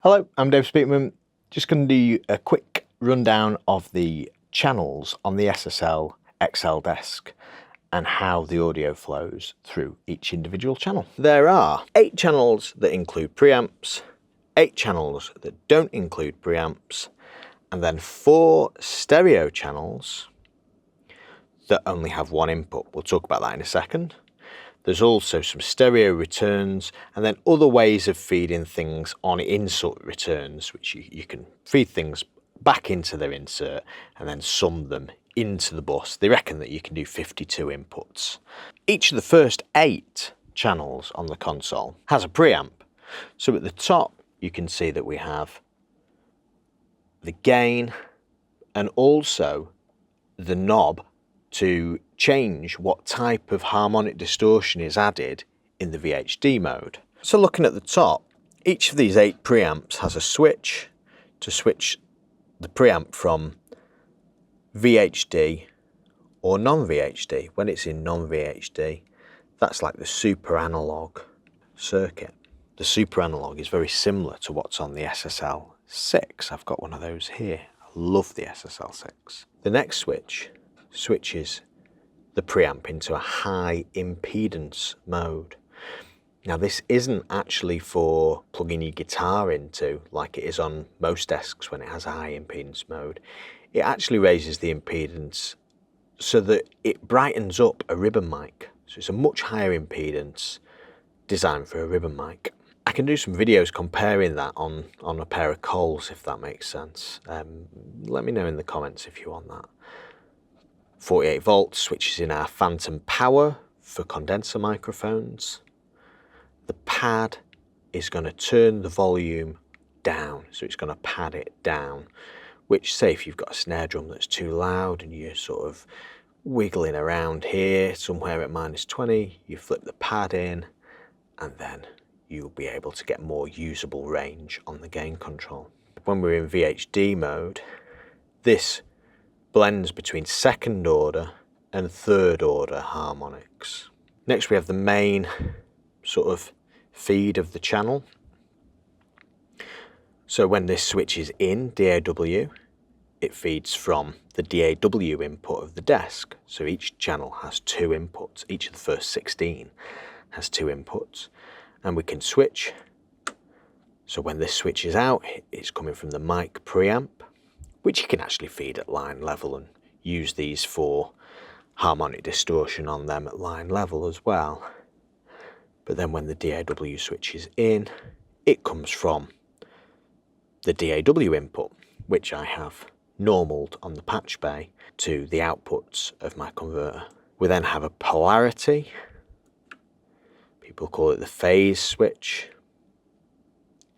Hello, I'm Dave Speakman. Just going to do a quick rundown of the channels on the SSL XL Desk and how the audio flows through each individual channel. There are 8 channels that include preamps, 8 channels that don't include preamps, and then 4 stereo channels that only have one input. We'll talk about that in a second. There's also some stereo returns and then other ways of feeding things on insert returns, which you can feed things back into their insert and then sum them into the bus. They reckon that you can do 52 inputs. Each of the first 8 channels on the console has a preamp. So at the top, you can see that we have the gain and also the knob to change what type of harmonic distortion is added in the VHD mode. So looking at the top, each of these 8 preamps has a switch to switch the preamp from VHD or non-VHD. When it's in non-VHD, that's like the super analog circuit. The super analog is very similar to what's on the SSL 6. I've got one of those here. I love the SSL 6. The next switch switches the preamp into a high impedance mode. Now this isn't actually for plugging your guitar into like it is on most desks when it has a high impedance mode. It actually raises the impedance so that it brightens up a ribbon mic. So it's a much higher impedance designed for a ribbon mic. I can do some videos comparing that on a pair of Coles if that makes sense. Let me know in the comments if you want that. 48 volts switches in our phantom power for condenser microphones. The pad is going to turn the volume down, so it's going to pad it down, which say if you've got a snare drum that's too loud and you're sort of wiggling around here somewhere at -20, you flip the pad in and then you'll be able to get more usable range on the gain control. When we're in VHD mode, this blends between second order and third order harmonics. Next we have the main sort of feed of the channel. So when this switch is in DAW, it feeds from the DAW input of the desk. So each channel has 2 inputs. Each of the first 16 has 2 inputs. And we can switch. So when this switch is out, it's coming from the mic preamp, which you can actually feed at line level and use these for harmonic distortion on them at line level as well. But then when the DAW switch is in, it comes from the DAW input, which I have normaled on the patch bay to the outputs of my converter. We then have a polarity. People call it the phase switch.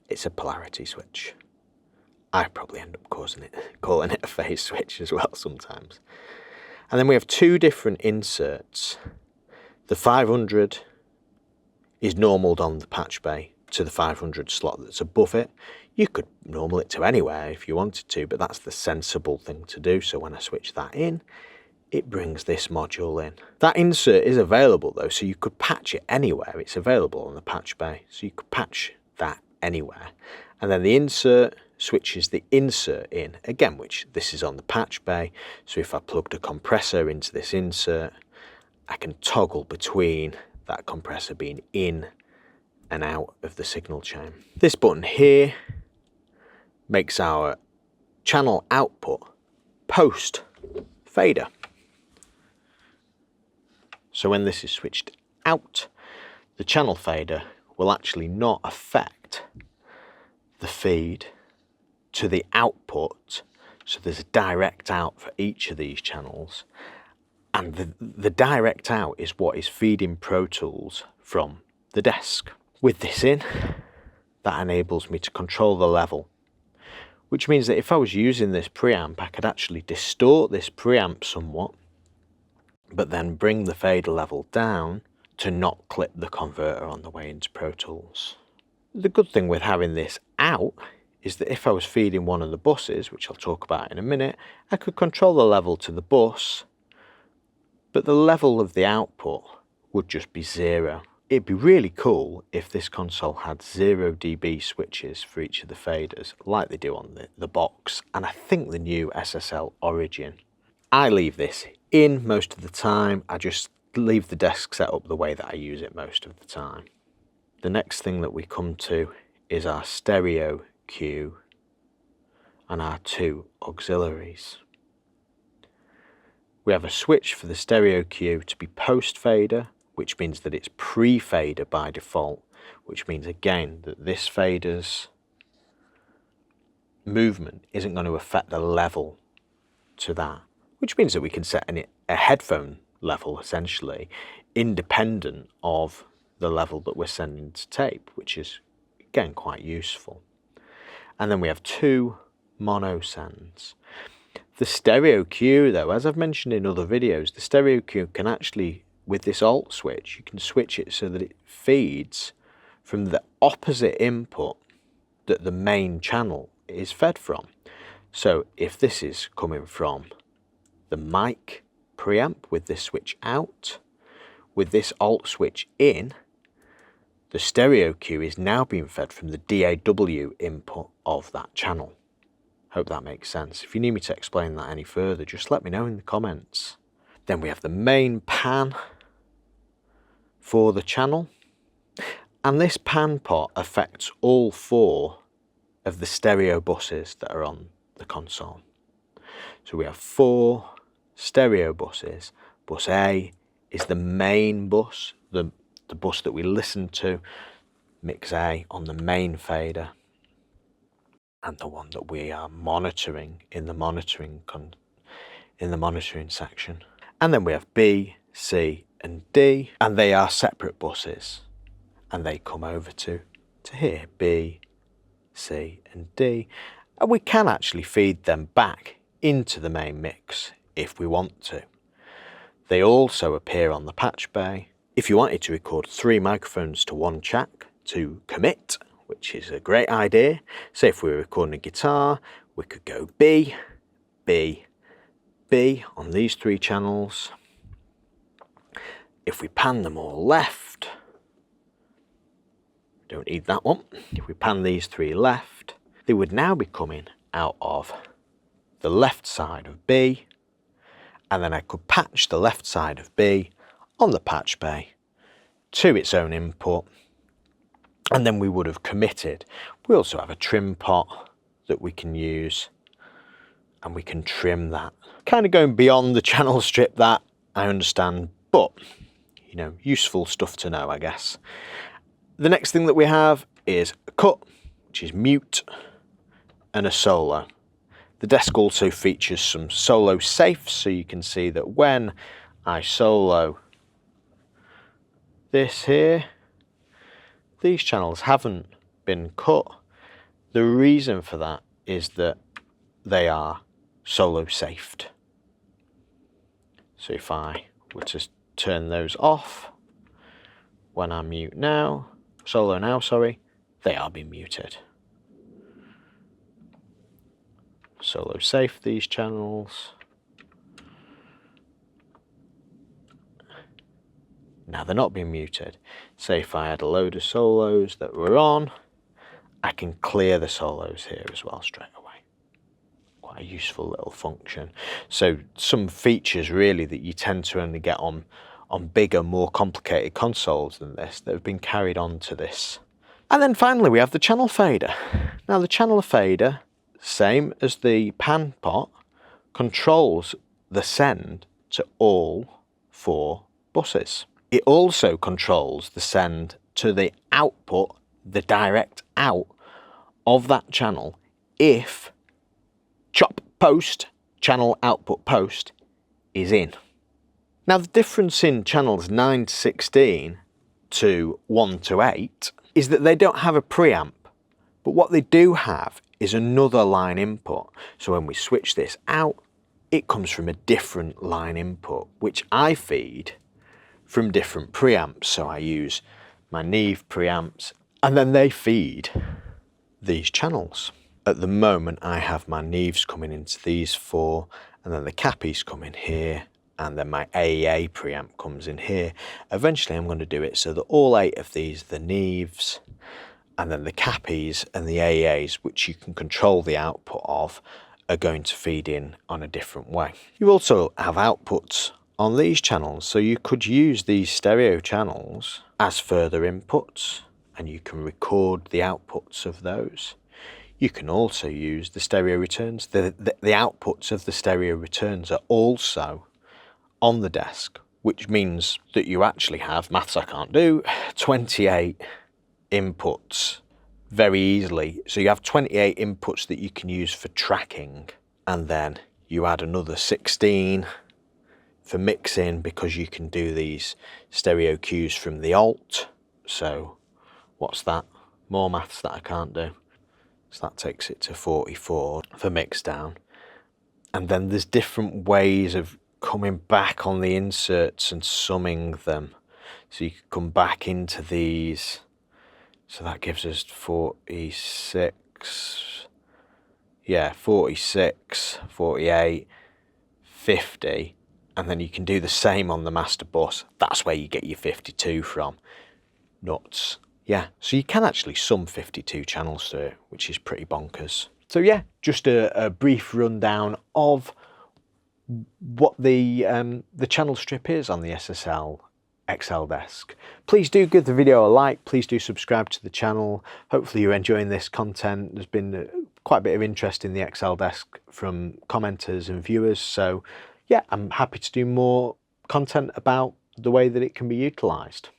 It's a polarity switch. I probably end up calling it a phase switch as well sometimes. And then we have 2 different inserts. The 500 is normaled on the patch bay to the 500 slot that's above it. You could normal it to anywhere if you wanted to, but that's the sensible thing to do. So when I switch that in, it brings this module in. That insert is available though, so you could patch it anywhere. It's available on the patch bay, so you could patch that anywhere. And then the insert switches the insert in, again, which this is on the patch bay. So if I plugged a compressor into this insert, I can toggle between that compressor being in and out of the signal chain. This button here makes our channel output post fader. So when this is switched out, the channel fader will actually not affect the feed to the output. So there's a direct out for each of these channels, and the direct out is what is feeding Pro Tools from the desk. With this in, that enables me to control the level, which means that if I was using this preamp, I could actually distort this preamp somewhat, but then bring the fader level down to not clip the converter on the way into Pro Tools. The good thing with having this out is that if I was feeding one of the buses, which I'll talk about in a minute, I could control the level to the bus, but the level of the output would just be 0. It'd be really cool if this console had 0 dB switches for each of the faders, like they do on the box, and I think the new SSL Origin. I leave this in most of the time. I just leave the desk set up the way that I use it most of the time. The next thing that we come to is our stereo cue and our 2 auxiliaries. We have a switch for the stereo cue to be post fader, which means that it's pre-fader by default, which means again that this fader's movement isn't going to affect the level to that, which means that we can set a headphone level essentially independent of the level that we're sending to tape, which is again quite useful. And then we have 2 mono sends. The stereo cue though, as I've mentioned in other videos, the stereo cue can actually, with this alt switch, you can switch it so that it feeds from the opposite input that the main channel is fed from. So if this is coming from the mic preamp with this switch out, with this alt switch in, the stereo cue is now being fed from the DAW input of that channel. Hope that makes sense. If you need me to explain that any further, just let me know in the comments. Then we have the main pan for the channel, and this pan pot affects all 4 of the stereo buses that are on the console. So we have 4 stereo buses. Bus A is the main bus, the bus that we listen to, mix A on the main fader, and the one that we are monitoring in the monitoring section. And then we have B, C and D, and they are separate buses, and they come over to here, B, C and D, and we can actually feed them back into the main mix if we want to. They also appear on the patch bay. If you wanted to record 3 microphones to 1 track to commit, which is a great idea. Say if we were recording a guitar, we could go B, B, B on these 3 channels. If we pan them all left, don't need that one. If we pan these 3 left, they would now be coming out of the left side of B, and then I could patch the left side of B on the patch bay to its own input, and then we would have committed. We also have a trim pot that we can use, and we can trim that. Kind of going beyond the channel strip, that I understand, but you know, useful stuff to know, I guess. The next thing that we have is a cut, which is mute, and a solo. The desk also features some solo safes, so you can see that when I solo this here, these channels haven't been cut. The reason for that is that they are solo safed. So if I were to turn those off, when I mute now, solo now, sorry, they are being muted. Solo safe these channels. Now they're not being muted. Say if I had a load of solos that were on, I can clear the solos here as well straight away. Quite a useful little function. So some features really that you tend to only get on bigger, more complicated consoles than this that have been carried on to this. And then finally we have the channel fader. Now the channel fader, same as the pan pot, controls the send to all 4 buses. It also controls the send to the output, the direct out of that channel, if chop post, channel output post, is in. Now the difference in channels 9 to 16 to 1 to 8 is that they don't have a preamp, but what they do have is another line input. So when we switch this out, it comes from a different line input, which I feed from different preamps. So I use my Neve preamps, and then they feed these channels. At the moment I have my Neves coming into these 4, and then the Cappies come in here, and then my AEA preamp comes in here. Eventually I'm going to do it so that all 8 of these, the Neves and then the Cappies and the AEAs, which you can control the output of, are going to feed in on a different way. You also have outputs on these channels, so you could use these stereo channels as further inputs and you can record the outputs of those. You can also use the stereo returns. The outputs of the stereo returns are also on the desk, which means that you actually have, maths I can't do, 28 inputs very easily. So you have 28 inputs that you can use for tracking, and then you add another 16 for mixing, because you can do these stereo cues from the alt. So what's that? More maths that I can't do. So that takes it to 44 for mix down. And then there's different ways of coming back on the inserts and summing them. So you can come back into these. So that gives us 46, yeah, 46, 48, 50. And then you can do the same on the master bus. That's where you get your 52 from. Nuts. Yeah, so you can actually sum 52 channels through it, which is pretty bonkers. So yeah, just a brief rundown of what the channel strip is on the SSL XL Desk. Please do give the video a like, please do subscribe to the channel. Hopefully you're enjoying this content. There's been quite a bit of interest in the XL Desk from commenters and viewers, so yeah, I'm happy to do more content about the way that it can be utilised.